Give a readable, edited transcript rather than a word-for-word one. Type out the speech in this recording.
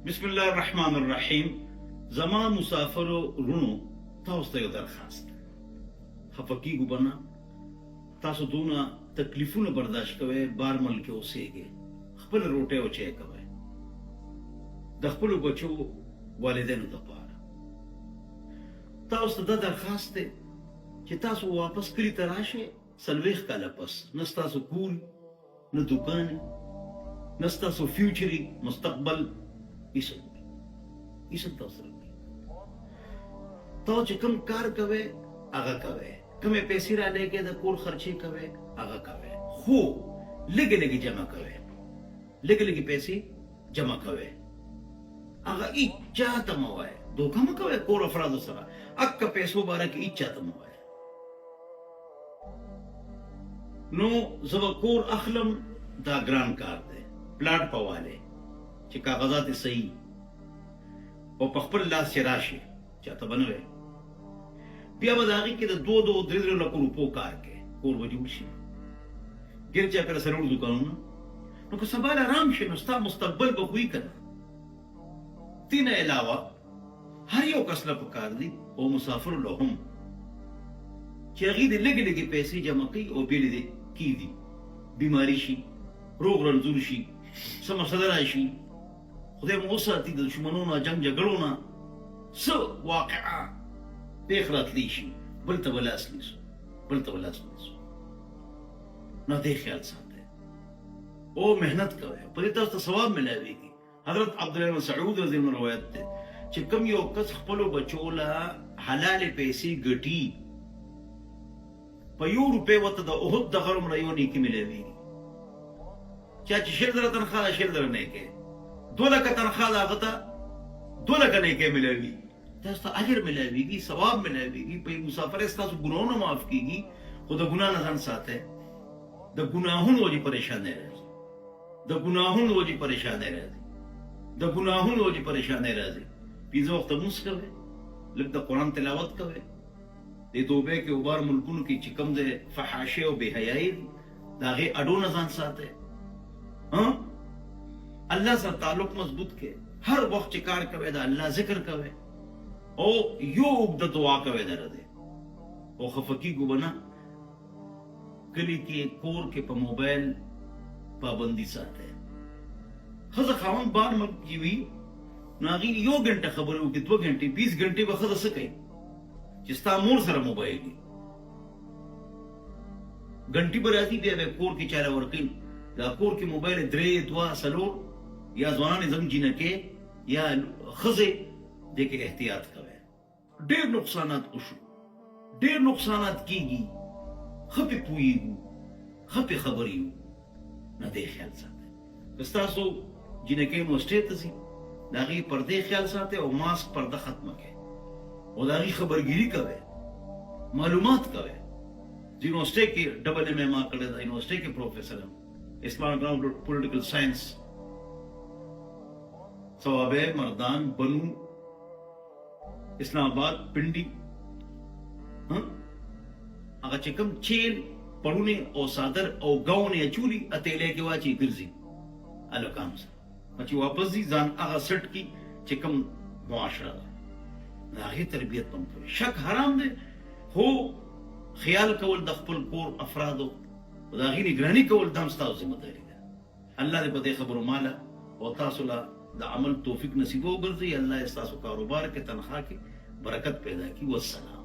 बिस्मिल्लाहिर्रहमानिर्रहीम। जमा मुसाफिरो रुणो ताउस ते दरखास्त हफकी गुबना तासो दूना तकलीफुन बर्दाश्त कवे बार मल के ओसेगे खपल रोटे ओ चे कवे दखपल बचो वालिदैन दपार ताउस दा दरखास्त ते कि तासो वापस करी तराशे सलवेख का लपस नस्ता सो कूल न दुकान नस्ता सो फ्यूचरी मुस्तकबल इसब तवसर तो चिकम कार कवे आगा कवे कमे पैसे रा लेके द कोर खर्चे कवे आगा कवे हो लेगे लेगे जमा कवे लेगे पैसे जमा कवे आगा इच्छा तमवाए धोखा म कवे कोर अफराद सरा अक्क पैसो बारा की इच्छा तमवाए नो जब कोर अखलम दा ग्रान कार दे प्लाट पवाले कि कागजात सही और पखपर लाश से राशि चाहता बनवे बिया बदागी के दो दृद्र लको रुपो कार के कोर वजूशी गिर जाकर सरूर दुकान नो को सवाल आराम से नुस्ता मुस्तकबल बखुई करना तीन अलावा हर यो कसला पकार दी ओ मुसाफिर लोहम चेगी लगे लगे पैसे जमा की ओ बिल दे की दी बीमारी शी रोग रंजूर शी समसदराशी खुदे मोसाती दुश्मनों जंग झगड़ों ना सब वाक़या देखरात लीशी बलता बला असलीसो ना देख ख्याल साथे ओ मेहनत कवे परिता तो सवाब मिलावेगी हजरत अब्दुल्लाह बिन सऊद रज़ी अल्लाह रवायत थे कि कम यो कस खपलो बचोला हलाल पैसे गटी पयो रुपए वत द ओहद दगरम रयोनी की मिलावेगी क्या शेरदर तनख्वाह शेरदर नहीं के 2 लाख तनख्वाह लागता 2 लाख नहीं के मिलेगी तो अजर मिलेगी सवाब मिलेगी पे मुसाफिर इसका गुनाहों न माफ कीगी खुद गुनाह न धन साथ है द गुनाहों रोजी परेशान है द गुनाहों रोजी परेशान है द गुनाहों रोजी परेशान है पीजो वक्त मुस्कवे लगता कुरान तिलावत कवे दे दोबे के उबार मुल्कुन की चिकम दे फहाशे और बेहयाई दागे अडो न धन साथ है हाँ अल्लाह से ताल्लुक मजबूत के हर वक्त चिकार कवे दा अल्लाह जिक्र कवे ओ यो उब्द दुआ कवे दे रदे ओ खफकी गुबना कली के कोर के पर मोबाइल पाबंदी साथे खज खावन बार मत जीवी नागी यो घंटा खबर हो कि 2 घंटे 20 घंटे बखद सके जिस्ता मोर सर मोबाइल घंटी बराती दे कोर की चारा वर्किंग दा कोर की मोबाइल द्रे दुआ सलो या जवान जम जीने के या खजे देखे एहतियात कवे ढेर नुकसानात उशु ढेर नुकसानात कीगी खपे पुईगु खपे खबरियु न दे ख्याल साथे कस्तासो जिने के मुस्टेत सी दागी पर्दे ख्याल साथे और मास्क पर्दा खत्म के और दागी खबरगिरी कवे मालूमात कवे यूनिवर्सिटी के डबल एमए करे यूनिवर्सिटी के professor Islamic political science Swabi Mardan Bannu Islamabad पिंडी अगर चिकम चेल पढ़ूने और सादर और गाँव ने अचूली अतेले के वाची गिरजी अलग काम से मची वापस दी जान आगा सट की चिकम मुआशरा लाही तरबियत पंप शक हराम दे हो ख्याल कवल दखपल कोर अफरादो लाही निगरानी कवल दमस्ता जिम्मेदारी है अल्लाह ने बदे खबर माला और तासुला दा अमल तौफीक नसीबो गर्दी अल्लाह इस्तासु कारोबार के तनख्वाह की बरकत पैदा की वस्सलाम।